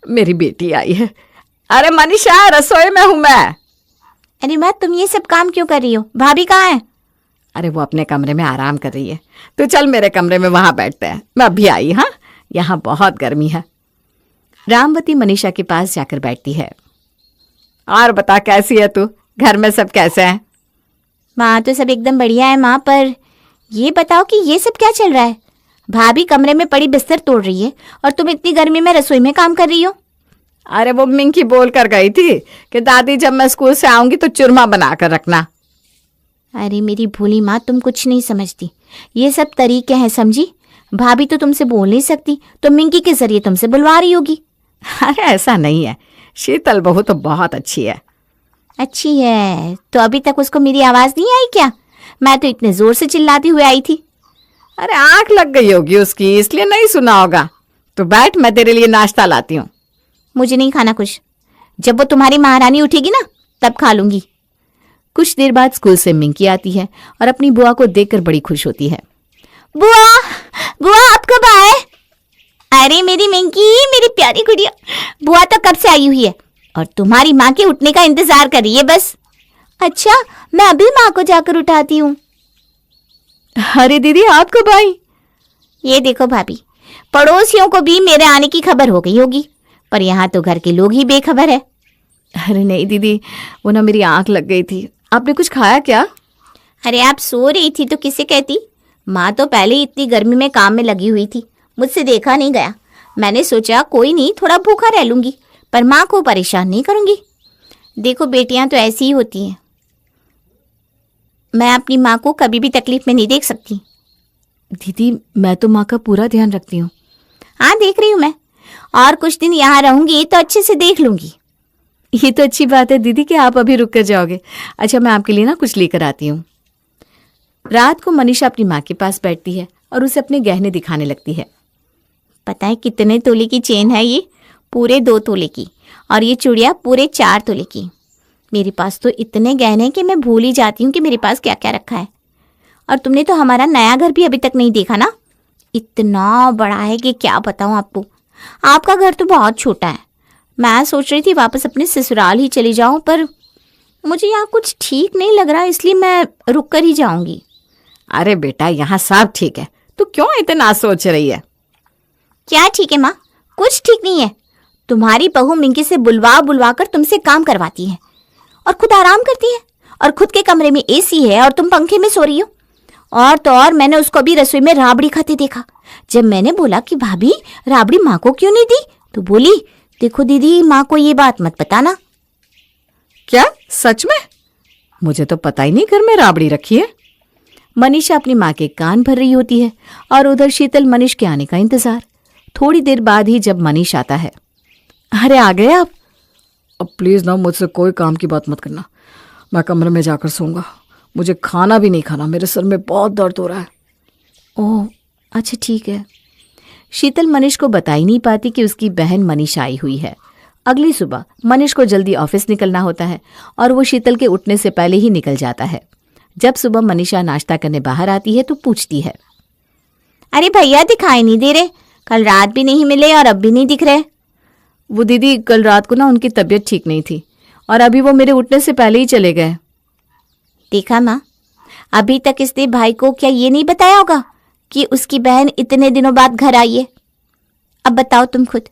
मेरी बेटी आई है। अरे मनीषा, रसोई में हूं मैं। अरे माँ, तुम ये सब काम क्यों कर रही हो? भाभी कहाँ है? अरे वो अपने कमरे में आराम कर रही है। तू चल मेरे कमरे में, वहां बैठते हैं। मैं अभी आई। हाँ, यहाँ बहुत गर्मी है। रामवती मनीषा के पास जाकर बैठती है। और बता, कैसी है तू? घर में सब कैसे हैं? माँ तो सब एकदम बढ़िया है माँ, पर ये बताओ कि ये सब क्या चल रहा है? भाभी कमरे में पड़ी बिस्तर तोड़ रही है और तुम इतनी गर्मी में रसोई में काम कर रही हो। अरे वो मिंकी बोल कर गई थी कि दादी जब मैं स्कूल से आऊंगी तो चूरमा बना कर रखना। अरे मेरी भोली माँ, तुम कुछ नहीं समझती। ये सब तरीके हैं, समझी? भाभी तो तुमसे बोल नहीं सकती, तो मिंकी के जरिए तुमसे बुलवा रही होगी। अरे ऐसा नहीं है, शीतल बहू तो बहुत अच्छी है। अच्छी है तो अभी तक उसको मेरी आवाज नहीं आई क्या? मैं तो इतने जोर से चिल्लाती हुई आई थी। अरे आंख लग गई होगी उसकी, इसलिए नहीं सुना होगा। तो बैठ, मैं तेरे लिए नाश्ता लाती हूँ। मुझे नहीं खाना कुछ। जब वो तुम्हारी महारानी उठेगी ना, तब खा लूंगी। कुछ देर बाद स्कूल से मिंकी आती है और अपनी बुआ को देखकर बड़ी खुश होती है। बुआ, बुआ आप कब आए? अरे मेरी मिंकी, मेरी प्यारी गुड़िया, बुआ तो कब से आई हुई है और तुम्हारी माँ के उठने का इंतजार कर रही है बस। अच्छा, मैं अभी माँ को जाकर उठाती हूँ। अरे दीदी, आप कब आई? ये देखो भाभी, पड़ोसियों को भी मेरे आने की खबर हो गई होगी, पर यहाँ तो घर के लोग ही बेखबर है। अरे नहीं दीदी, वो ना मेरी आंख लग गई थी। आपने कुछ खाया क्या? अरे आप सो रही थी तो किसे कहती? माँ तो पहले ही इतनी गर्मी में काम में लगी हुई थी, मुझसे देखा नहीं गया। मैंने सोचा कोई नहीं, थोड़ा भूखा रह लूंगी, पर माँ को परेशान नहीं करूंगी। देखो बेटियां तो ऐसी ही होती हैं। मैं अपनी माँ को कभी भी तकलीफ में नहीं देख सकती। दीदी, मैं तो माँ का पूरा ध्यान रखती हूँ। हाँ देख रही हूँ मैं, और कुछ दिन यहाँ रहूंगी तो अच्छे से देख लूंगी। ये तो अच्छी बात है दीदी कि आप अभी रुक कर जाओगे। अच्छा, मैं आपके लिए ना कुछ लेकर आती हूँ। रात को मनीषा अपनी माँ के पास बैठती है और उसे अपने गहने दिखाने लगती है। पता है कितने तोले की चेन है ये? पूरे 2 तोले की। और ये चूड़िया पूरे 4 तोले की। मेरे पास तो इतने गहने कि मैं भूल ही जाती हूँ कि मेरे पास क्या क्या रखा है। और तुमने तो हमारा नया घर भी अभी तक नहीं देखा ना। इतना बड़ा है कि क्या बताऊँ आपको। आपका घर तो बहुत छोटा है। मैं सोच रही थी वापस अपने ससुराल ही चली जाऊं, पर मुझे यहाँ कुछ ठीक नहीं लग रहा, इसलिए मैं रुक कर ही जाऊंगी। अरे बेटा, यहाँ सब ठीक है, तू क्यों इतना सोच रही है? क्या ठीक है माँ? कुछ ठीक नहीं है। तुम्हारी बहू मिंकी से बुलवा बुलवा कर तुमसे काम करवाती है और खुद आराम करती है, और खुद के कमरे में एसी है और तुम पंखे में सो रही हो। और तो और मैंने उसको अभी रसोई में राबड़ी खाते देखा। जब मैंने बोला कि भाभी राबड़ी माँ को क्यों नहीं दी, तो बोली देखो दीदी, माँ को ये बात मत बताना। क्या सच में? मुझे तो पता ही नहीं घर में राबड़ी रखी है। मनीषा अपनी माँ के कान भर रही होती है और उधर शीतल मनीष के आने का इंतजार। थोड़ी देर बाद ही जब मनीष आता है। अरे आ गए आप? अब प्लीज ना मुझसे कोई काम की बात मत करना, मैं कमरे में जाकर सोऊंगा। मुझे खाना भी नहीं खाना, मेरे सर में बहुत दर्द हो रहा है। ओह अच्छा ठीक है। शीतल मनीष को बता ही नहीं पाती कि उसकी बहन मनीषा आई हुई है। अगली सुबह मनीष को जल्दी ऑफिस निकलना होता है और वो शीतल के उठने से पहले ही निकल जाता है। जब सुबह मनीषा नाश्ता करने बाहर आती है तो पूछती है, अरे भैया दिखाई नहीं दे रहे, कल रात भी नहीं मिले और अब भी नहीं दिख रहे। वो दीदी, कल रात को ना उनकी तबीयत ठीक नहीं थी और अभी वो मेरे उठने से पहले ही चले गए। देखा माँ, अभी तक इसने भाई को क्या ये नहीं बताया होगा कि उसकी बहन इतने दिनों बाद घर आई है? अब बताओ तुम खुद,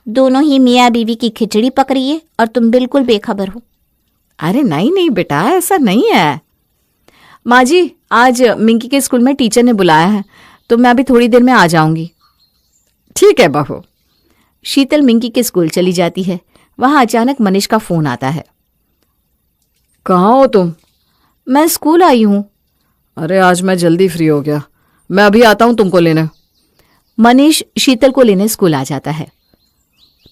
दोनों ही मियाँ बीवी की खिचड़ी पक रही है और तुम बिल्कुल बेखबर हो। अरे नहीं नहीं बेटा, ऐसा नहीं है। माँ जी, आज मिंकी के स्कूल में टीचर ने बुलाया है तो मैं अभी थोड़ी देर में आ जाऊंगी। ठीक है बहू। शीतल मिंकी के स्कूल चली जाती है। वहां अचानक मनीष का फोन आता है। कहाँ हो तुम? मैं स्कूल आई हूँ। अरे आज मैं जल्दी फ्री हो गया, मैं अभी आता हूँ तुमको लेने। मनीष शीतल को लेने स्कूल आ जाता है।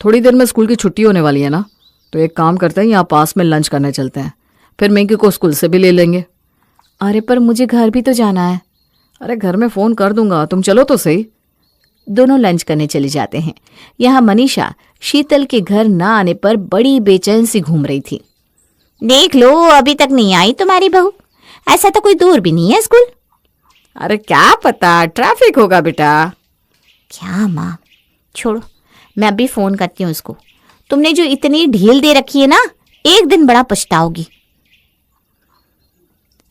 थोड़ी देर में स्कूल की छुट्टी होने वाली है ना, तो एक काम करते हैं, यहाँ पास में लंच करने चलते हैं, फिर मिंकी को स्कूल से भी ले लेंगे। अरे पर मुझे घर भी तो जाना है। अरे घर में फ़ोन कर दूंगा, तुम चलो तो सही। दोनों लंच करने चले जाते हैं। यहाँ मनीषा शीतल के घर न आने पर बड़ी बेचैन सी घूम रही थी। देख लो, अभी तक नहीं आई तुम्हारी बहू। ऐसा तो कोई दूर भी नहीं है स्कूल। अरे क्या पता, ट्रैफिक होगा बेटा। क्या माँ, छोड़ो, मैं अभी फोन करती हूँ उसको। तुमने जो इतनी ढील दे रखी है ना, एक दिन बड़ा पछताओगी।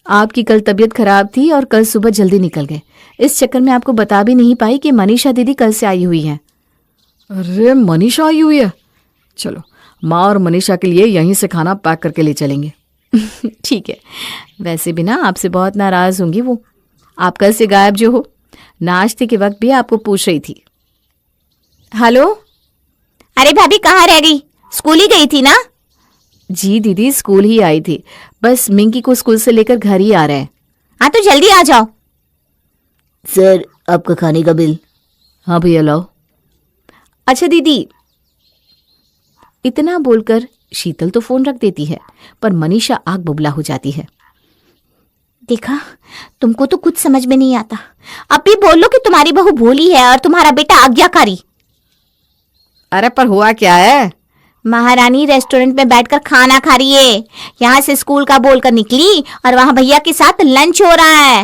आपकी कल तबीयत खराब थी और कल सुबह जल्दी निकल गए। इस चक्कर में आपको बता भी नहीं पाई कि मनीषा दीदी कल से आई हुई है। अरे मनीषा आई हुई है, चलो माँ और मनीषा के लिए यहीं से खाना पैक करके ले चलेंगे। ठीक है, वैसे भी ना आपसे बहुत नाराज होंगी वो, आप कल से गायब जो हो। नाश्ते के वक्त भी आपको पूछ रही थी। हेलो। अरे भाभी कहाँ रह गई? स्कूल ही गई थी ना? जी दीदी, स्कूल ही आई थी, बस मिंकी को स्कूल से लेकर घर ही आ रहे हैं। हाँ तो जल्दी आ जाओ। सर आपका खाने का बिल। हाँ भैया लाओ। अच्छा दीदी। इतना बोलकर शीतल तो फोन रख देती है, पर मनीषा आग बबूला हो जाती है। देखा, तुमको तो कुछ समझ में नहीं आता। अब भी बोल लो कि तुम्हारी बहू भोली है और तुम्हारा बेटा आज्ञाकारी। अरे पर हुआ क्या है? महारानी रेस्टोरेंट में बैठकर खाना खा रही है। यहाँ से स्कूल का बोलकर निकली और वहां भैया के साथ लंच हो रहा है।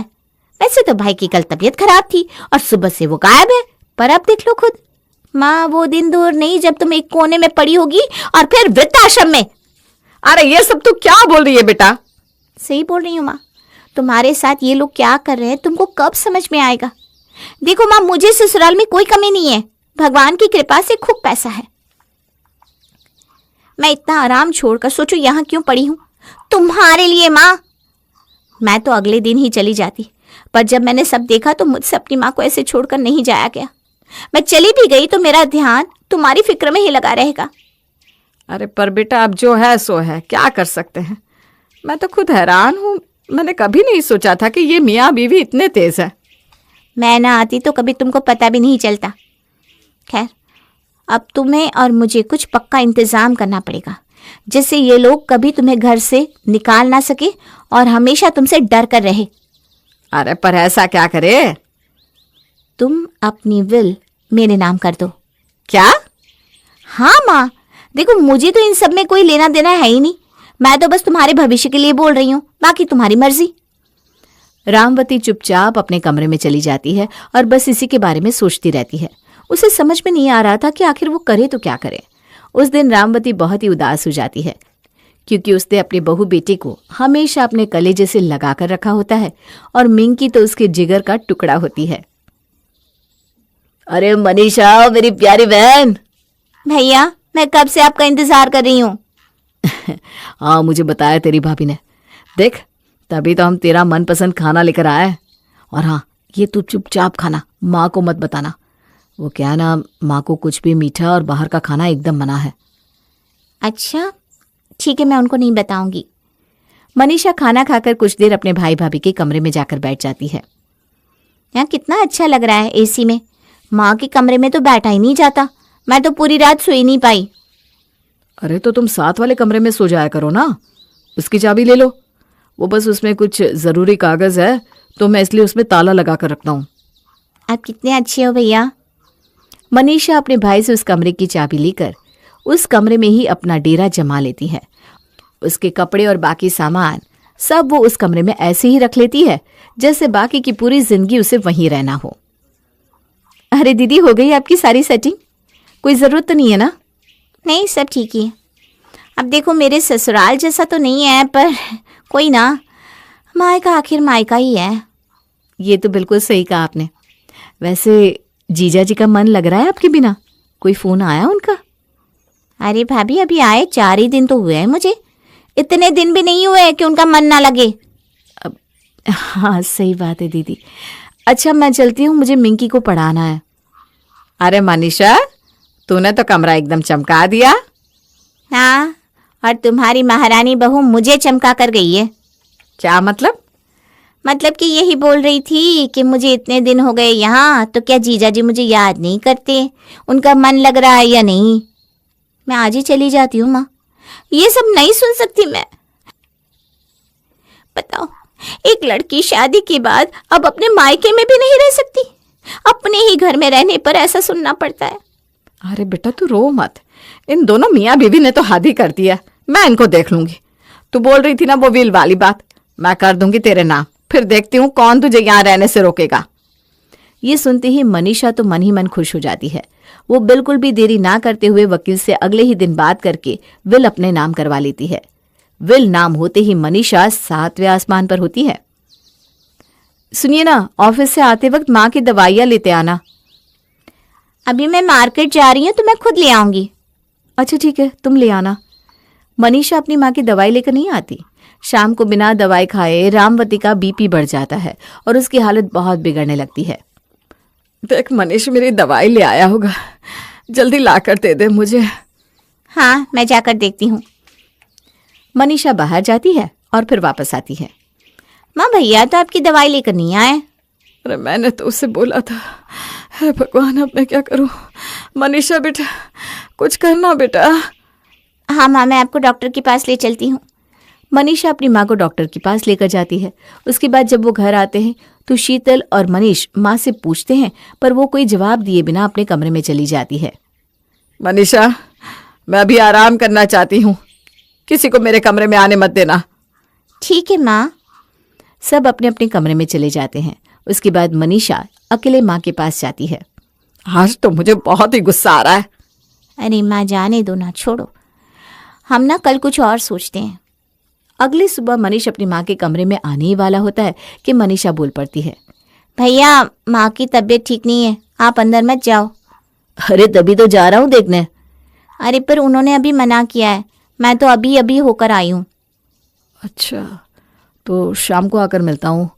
वैसे तो भाई की कल तबीयत खराब थी और सुबह से वो गायब है, पर अब देख लो खुद। माँ, वो दिन दूर नहीं जब तुम एक कोने में पड़ी होगी और फिर वृद्धाश्रम में। अरे ये सब तो क्या बोल रही है बेटा? सही बोल रही हूँ माँ, तुम्हारे साथ ये लोग क्या कर रहे हैं तुमको कब समझ में आएगा। देखो माँ, मुझे ससुराल में कोई कमी नहीं है, भगवान की कृपा से खूब पैसा है। मैं इतना आराम छोड़कर सोचो यहाँ क्यों पड़ी हूँ? तुम्हारे लिए माँ। मैं तो अगले दिन ही चली जाती, पर जब मैंने सब देखा तो मुझसे अपनी माँ को ऐसे छोड़कर नहीं जाया गया। मैं चली भी गई तो मेरा ध्यान तुम्हारी फिक्र में ही लगा रहेगा। अरे पर बेटा अब जो है सो है, क्या कर सकते हैं। मैं तो खुद हैरान हूँ, मैंने कभी नहीं सोचा था कि ये मियाँ बीवी इतने तेज है। मैं ना आती तो कभी तुमको पता भी नहीं चलता। खैर, अब तुम्हें और मुझे कुछ पक्का इंतजाम करना पड़ेगा, जिससे ये लोग कभी तुम्हें घर से निकाल ना सके और हमेशा तुमसे डर कर रहे। अरे पर ऐसा क्या करे? तुम अपनी विल मेरे नाम कर दो। क्या? हाँ माँ, देखो मुझे तो इन सब में कोई लेना देना है ही नहीं। मैं तो बस तुम्हारे भविष्य के लिए बोल रही हूँ, बाकी तुम्हारी मर्जी। रामवती चुपचाप अपने कमरे में चली जाती है और बस इसी के बारे में सोचती रहती है। उसे समझ में नहीं आ रहा था कि आखिर वो करे तो क्या करे। उस दिन रामवती बहुत ही उदास हो जाती है, क्योंकि उसने अपने बहू बेटे को हमेशा अपने कलेजे से लगा कर रखा होता है और मिंकी तो उसके जिगर का टुकड़ा होती है। अरे मनीषा, मेरी प्यारी बहन। भैया, मैं कब से आपका इंतजार कर रही हूँ। हाँ, मुझे बताया तेरी भाभी ने। देख, तभी तो हम तेरा मनपसंद खाना लेकर आए। और हाँ, ये तू चुपचाप खाना, माँ को मत बताना। वो क्या ना, माँ को कुछ भी मीठा और बाहर का खाना एकदम मना है। अच्छा ठीक है, मैं उनको नहीं बताऊंगी। मनीषा खाना खाकर कुछ देर अपने भाई भाभी के कमरे में जाकर बैठ जाती है। यहाँ कितना अच्छा लग रहा है एसी में। माँ के कमरे में तो बैठा ही नहीं जाता, मैं तो पूरी रात सोई नहीं पाई। अरे तो तुम साथ वाले कमरे में सो जाया करो ना, उसकी चाबी ले लो। वो बस उसमें कुछ ज़रूरी कागज़ है, तो मैं इसलिए उसमें ताला लगा कर रखता हूँ। आप कितने अच्छे हो भैया। मनीषा अपने भाई से उस कमरे की चाबी लेकर उस कमरे में ही अपना डेरा जमा लेती है। उसके कपड़े और बाकी सामान सब वो उस कमरे में ऐसे ही रख लेती है जैसे बाकी की पूरी जिंदगी उसे वहीं रहना हो। अरे दीदी, हो गई आपकी सारी सेटिंग? कोई ज़रूरत तो नहीं है ना? नहीं, सब ठीक ही है। अब देखो, मेरे ससुराल जैसा तो नहीं है, पर कोई ना, मायका आखिर मायका ही है। ये तो बिल्कुल सही कहा आपने। वैसे जीजा जी का मन लग रहा है आपके बिना? कोई फ़ोन आया उनका? अरे भाभी, अभी आए 4 ही दिन तो हुए हैं मुझे, इतने दिन भी नहीं हुए कि उनका मन ना लगे। अब हाँ, सही बात है दीदी। अच्छा मैं चलती हूँ, मुझे मिंकी को पढ़ाना है। अरे मनीषा, तूने तो कमरा एकदम चमका दिया। हाँ, और तुम्हारी महारानी बहू मुझे चमका कर गई है। क्या मतलब? मतलब कि यही बोल रही थी कि मुझे इतने दिन हो गए यहाँ, तो क्या जीजा जी मुझे याद नहीं करते, उनका मन लग रहा है या नहीं। मैं आज ही चली जाती हूँ माँ, ये सब नहीं सुन सकती मैं। बताओ, एक लड़की शादी के बाद अब अपने मायके में भी नहीं रह सकती, अपने ही घर में रहने पर ऐसा सुनना पड़ता है। अरे बेटा तू रो मत, इन दोनों मियाँ बीवी ने तो हद ही कर दिया। मैं इनको देख लूंगी। तू बोल रही थी ना वो विल वाली बात, मैं कर दूंगी तेरे नाम, फिर देखती हूँ कौन तुझे यहाँ रहने से रोकेगा। ये सुनते ही मनीषा तो मन ही मन खुश हो जाती है। वो बिल्कुल भी देरी ना करते हुए वकील से अगले ही दिन बात करके विल अपने नाम करवा लेती है। विल नाम होते ही मनीषा 7वें आसमान पर होती है। सुनिए ना, ऑफिस से आते वक्त माँ की दवाइयाँ लेते आना। अभी मैं मार्केट जा रही हूँ तो मैं खुद ले आऊंगी। अच्छा ठीक है, तुम ले आना। मनीषा अपनी माँ की दवाई लेकर नहीं आती। शाम को बिना दवाई खाए रामवती का बीपी बढ़ जाता है और उसकी हालत बहुत बिगड़ने लगती है। देख मनीष, मेरी दवाई ले आया होगा, जल्दी ला कर दे दे मुझे। हाँ, मैं जाकर देखती हूँ। मनीषा बाहर जाती है और फिर वापस आती है। माँ, भैया तो आपकी दवाई लेकर नहीं आए। अरे मैंने तो उसे बोला था। हे भगवान, अब मैं क्या करूँ। मनीषा बेटा, कुछ करना बेटा। हाँ माँ, मैं आपको डॉक्टर के पास ले चलती हूँ। मनीषा अपनी माँ को डॉक्टर के पास लेकर जाती है। उसके बाद जब वो घर आते हैं तो शीतल और मनीष माँ से पूछते हैं, पर वो कोई जवाब दिए बिना अपने कमरे में चली जाती है। मनीषा, मैं अभी आराम करना चाहती हूँ, किसी को मेरे कमरे में आने मत देना। ठीक है माँ। सब अपने अपने कमरे में चले जाते हैं। उसके बाद मनीषा अकेले माँ के पास जाती है। आज तो मुझे बहुत ही गुस्सा आ रहा है। अरे माँ, जाने दो ना, छोड़ो, हम ना कल कुछ और सोचते हैं। अगली सुबह मनीष अपनी माँ के कमरे में आने ही वाला होता है कि मनीषा बोल पड़ती है। भैया, माँ की तबीयत ठीक नहीं है, आप अंदर मत जाओ। अरे तभी तो जा रहा हूँ देखने। अरे पर उन्होंने अभी मना किया है, मैं तो अभी अभी होकर आई हूँ। अच्छा, तो शाम को आकर मिलता हूँ।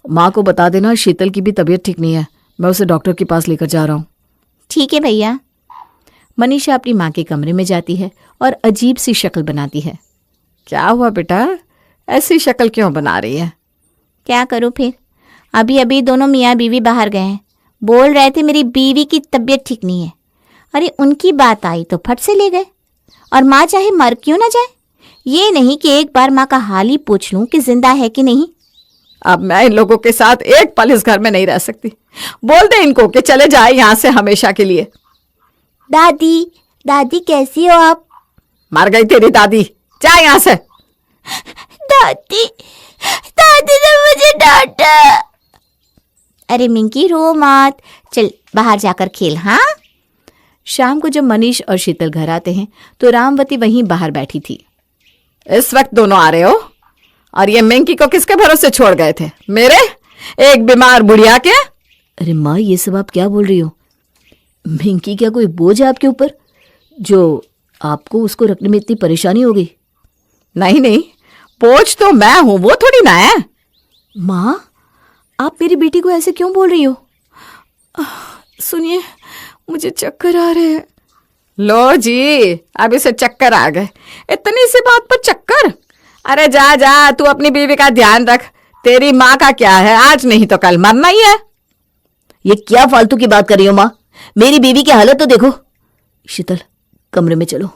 माँ को बता देना शीतल की भी तबीयत ठीक नहीं है, मैं उसे डॉक्टर के पास लेकर जा रहा हूँ। ठीक है भैया। मनीषा अपनी माँ के कमरे में जाती है और अजीब सी शक्ल बनाती है। क्या हुआ बेटा, ऐसी शक्ल क्यों बना रही है? क्या करूँ फिर, अभी अभी दोनों मियाँ बीवी बाहर गए हैं, बोल रहे थे मेरी बीवी की तबीयत ठीक नहीं है। अरे उनकी बात आई तो फट से ले गए, और माँ चाहे मर क्यों ना जाए, ये नहीं कि एक बार माँ का हाल ही पूछ लूं कि जिंदा है कि नहीं। अब मैं इन लोगों के साथ एक पल इस घर में नहीं रह सकती। बोल दे इनको कि चले जाए यहाँ से हमेशा के लिए। दादी, दादी कैसी हो आप? मर गई तेरी दादी, जा यहाँ से। दादी, दादी ने मुझे डांटा। अरे मिंकी, रो मत, चल बाहर जाकर खेल। हाँ। शाम को जब मनीष और शीतल घर आते हैं तो रामवती वहीं बाहर बैठी थी। इस वक्त दोनों आ रहे हो, और ये मिंकी को किसके भरोसे छोड़ गए थे? मेरे एक बीमार बुढ़िया के? अरे माँ, ये सब आप क्या बोल रही हो? मिंकी क्या कोई बोझ है आपके ऊपर जो आपको उसको रखने में इतनी परेशानी हो गई? नहीं नहीं, बोझ तो मैं हूं, वो थोड़ी ना है। माँ, आप मेरी बेटी को ऐसे क्यों बोल रही हो? सुनिए, मुझे चक्कर आ रहे हैं। लो जी, अब इसे चक्कर आ गए। इतनी सी बात पर चक्कर? अरे जा जा, तू अपनी बीवी का ध्यान रख। तेरी माँ का क्या है, आज नहीं तो कल मरना ही है। ये क्या फालतू की बात कर रही हो माँ? मेरी बीवी की हालत तो देखो। शीतल, कमरे में चलो।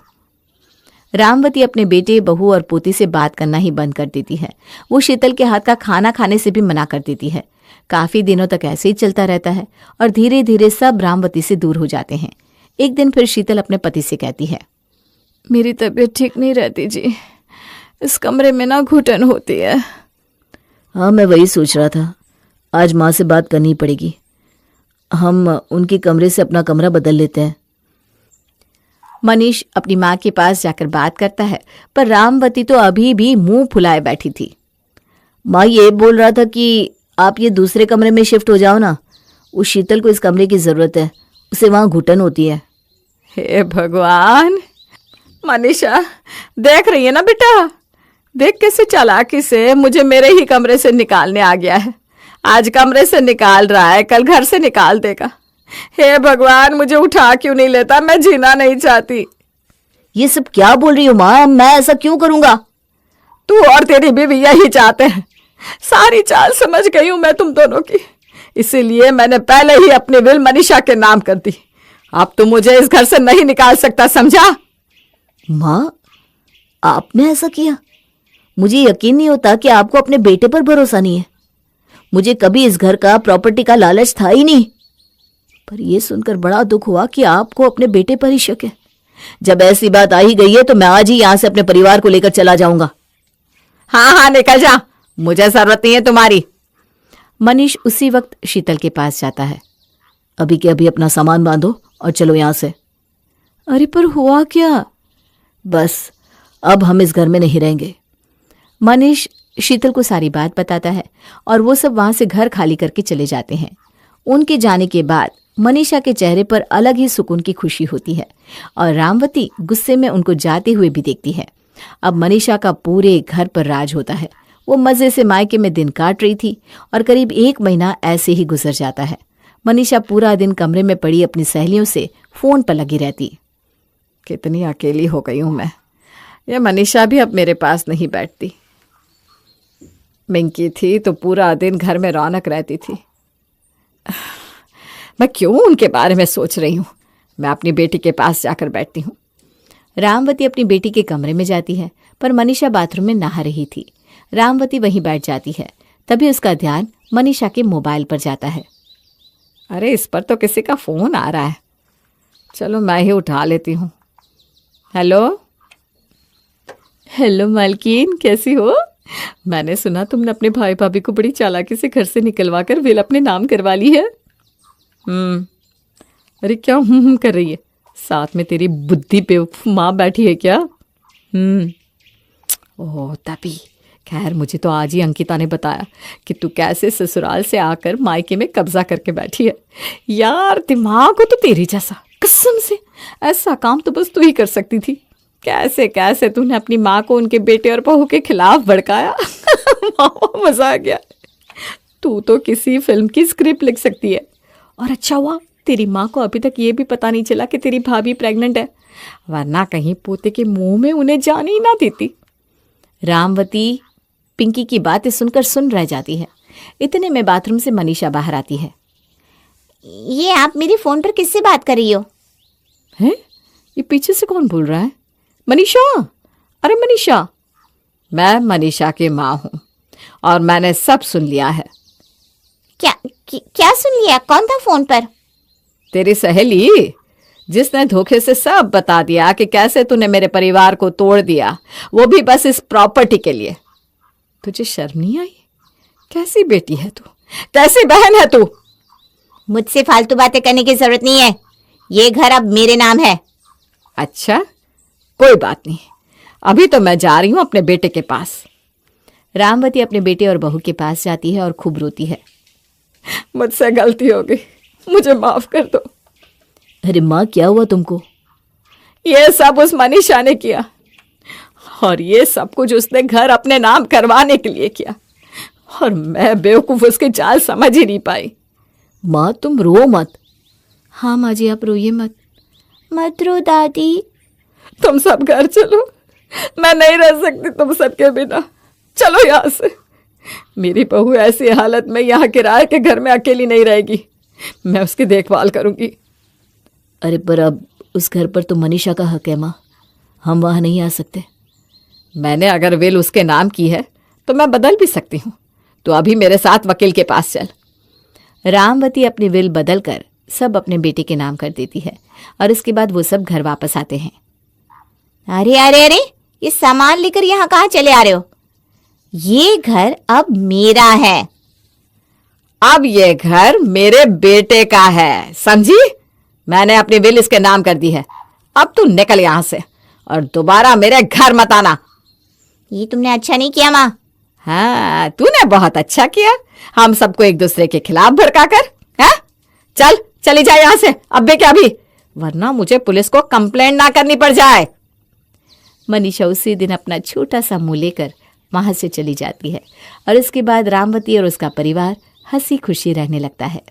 रामवती अपने बेटे, बहू और पोती से बात करना ही बंद कर देती है। वो शीतल के हाथ का खाना खाने से भी मना कर देती है। काफी दिनों तक ऐसे ही चलता रहता है और धीरे धीरे सब रामवती से दूर हो जाते हैं। एक दिन फिर शीतल अपने पति से कहती है, मेरी तबीयत ठीक नहीं रहती जी, इस कमरे में ना घुटन होती है। हाँ, मैं वही सोच रहा था, आज माँ से बात करनी पड़ेगी। हम उनके कमरे से अपना कमरा बदल लेते हैं। मनीष अपनी माँ के पास जाकर बात करता है, पर रामवती तो अभी भी मुंह फुलाए बैठी थी। माँ ये बोल रहा था कि आप ये दूसरे कमरे में शिफ्ट हो जाओ ना, उस शीतल को इस कमरे की जरूरत है, उसे वहाँ घुटन होती है। हे भगवान, मनीषा देख रही है ना बेटा, देख कैसे चालाकी से मुझे मेरे ही कमरे से निकालने आ गया है। आज कमरे से निकाल रहा है, कल घर से निकाल देगा। हे भगवान, मुझे उठा क्यों नहीं लेता, मैं जीना नहीं चाहती। ये सब क्या बोल रही हो माँ, मैं ऐसा क्यों करूंगा? तू और तेरी बीवी यही चाहते हैं। सारी चाल समझ गई हूं मैं तुम दोनों की, इसीलिए मैंने पहले ही अपनी विल मनीषा के नाम कर दी। अब तू मुझे इस घर से नहीं निकाल सकता, समझा? माँ, आपने ऐसा किया? मुझे यकीन नहीं होता कि आपको अपने बेटे पर भरोसा नहीं है। मुझे कभी इस घर का, प्रॉपर्टी का लालच था ही नहीं, पर यह सुनकर बड़ा दुख हुआ कि आपको अपने बेटे पर ही शक है। जब ऐसी बात आ ही गई है तो मैं आज ही यहां से अपने परिवार को लेकर चला जाऊंगा। हाँ हाँ, निकल जा, मुझे जरूरत नहीं है तुम्हारी। मनीष उसी वक्त शीतल के पास जाता है। अभी के अभी अपना सामान बांधो और चलो यहाँ से। अरे पर हुआ क्या? बस अब हम इस घर में नहीं रहेंगे। मनीष शीतल को सारी बात बताता है और वो सब वहां से घर खाली करके चले जाते हैं। उनके जाने के बाद मनीषा के चेहरे पर अलग ही सुकून की खुशी होती है और रामवती गुस्से में उनको जाते हुए भी देखती है। अब मनीषा का पूरे घर पर राज होता है। वो मजे से मायके में दिन काट रही थी और करीब 1 महीना ऐसे ही गुजर जाता है। मनीषा पूरा दिन कमरे में पड़ी अपनी सहेलियों से फोन पर लगी रहती। कितनी अकेली हो गई हूं मैं। ये मनीषा भी अब मेरे पास नहीं बैठती। मिंकी थी तो पूरा दिन घर में रौनक रहती थी। मैं क्यों उनके बारे में सोच रही हूँ। मैं अपनी बेटी के पास जाकर बैठती हूँ। रामवती अपनी बेटी के कमरे में जाती है पर मनीषा बाथरूम में नहा रही थी। रामवती वहीं बैठ जाती है। तभी उसका ध्यान मनीषा के मोबाइल पर जाता है। अरे इस पर तो किसी का फोन आ रहा है। चलो मैं ही उठा लेती हूँ। हेलो। हेलो मालकिन, कैसी हो? मैंने सुना तुमने अपने भाई भाभी को बड़ी चालाकी से घर से निकलवा कर विल अपने नाम करवा ली है। अरे क्या कर रही है? साथ में तेरी बुद्धि पे माँ बैठी है क्या? ओह तभी। खैर मुझे तो आज ही अंकिता ने बताया कि तू कैसे ससुराल से आकर मायके में कब्जा करके बैठी है। यार दिमाग हो तो तेरी जैसा, कसम से ऐसा काम तो बस तू ही कर सकती थी। कैसे कैसे तूने अपनी माँ को उनके बेटे और बहू के खिलाफ भड़काया। मजा आ गया। तू तो किसी फिल्म की स्क्रिप्ट लिख सकती है। और अच्छा हुआ तेरी माँ को अभी तक ये भी पता नहीं चला कि तेरी भाभी प्रेग्नेंट है, वरना कहीं पोते के मुंह में उन्हें जाने ही ना देती। रामवती पिंकी की बातें सुनकर सुन रह जाती है। इतने में बाथरूम से मनीषा बाहर आती है। ये आप मेरी फोन पर किससे बात कर रही हो? हैं? ये पीछे से कौन बोल रहा है? मनीषा। अरे मनीषा, मैं मनीषा की माँ हूँ और मैंने सब सुन लिया है। क्या सुन लिया? कौन था फोन पर? तेरी सहेली, जिसने धोखे से सब बता दिया कि कैसे तूने मेरे परिवार को तोड़ दिया, वो भी बस इस प्रॉपर्टी के लिए। तुझे शर्म नहीं आई? कैसी बेटी है तू, कैसी बहन है तू? मुझसे फालतू बातें करने की जरूरत नहीं है। ये घर अब मेरे नाम है। अच्छा कोई बात नहीं, अभी तो मैं जा रही हूँ अपने बेटे के पास। रामवती अपने बेटे और बहू के पास जाती है और खूब रोती है। मुझसे गलती हो गई, मुझे माफ कर दो। अरे माँ क्या हुआ तुमको? ये सब उस मनीषा ने किया और ये सब कुछ उसने घर अपने नाम करवाने के लिए किया और मैं बेवकूफ उसके चाल समझ ही नहीं पाई। माँ तुम रो मत। हाँ माँ जी आप रोइए मत। मत रो दादी। तुम सब घर चलो, मैं नहीं रह सकती तुम सबके बिना। चलो यहाँ से। मेरी बहू ऐसी हालत में यहाँ किराए के घर में अकेली नहीं रहेगी। मैं उसकी देखभाल करूंगी। अरे पर अब उस घर पर तो मनीषा का हक है माँ, हम वहाँ नहीं आ सकते। मैंने अगर विल उसके नाम की है तो मैं बदल भी सकती हूँ। तो अभी मेरे साथ वकील के पास चल। रामवती अपनी विल बदल कर सब अपने बेटे के नाम कर देती है और इसके बाद वो सब घर वापस आते हैं। अरे अरे अरे, ये सामान लेकर यहाँ कहाँ चले आ रहे हो? ये घर अब मेरा है। अब ये घर मेरे बेटे का है, समझी? मैंने अपनी विल इसके नाम कर दी है। अब तू निकल यहां से और दोबारा मेरे घर मत आना। ये तुमने अच्छा नहीं किया माँ। हाँ तूने बहुत अच्छा किया, हम सबको एक दूसरे के खिलाफ भड़का कर। हाँ चल चली जाए यहां से अबे क्या भी, वरना मुझे पुलिस को कंप्लेंट ना करनी पड़ जाए। मनीषा उसी दिन अपना छोटा सा मुंह लेकर वहां से चली जाती है और इसके बाद रामवती और उसका परिवार हंसी खुशी रहने लगता है।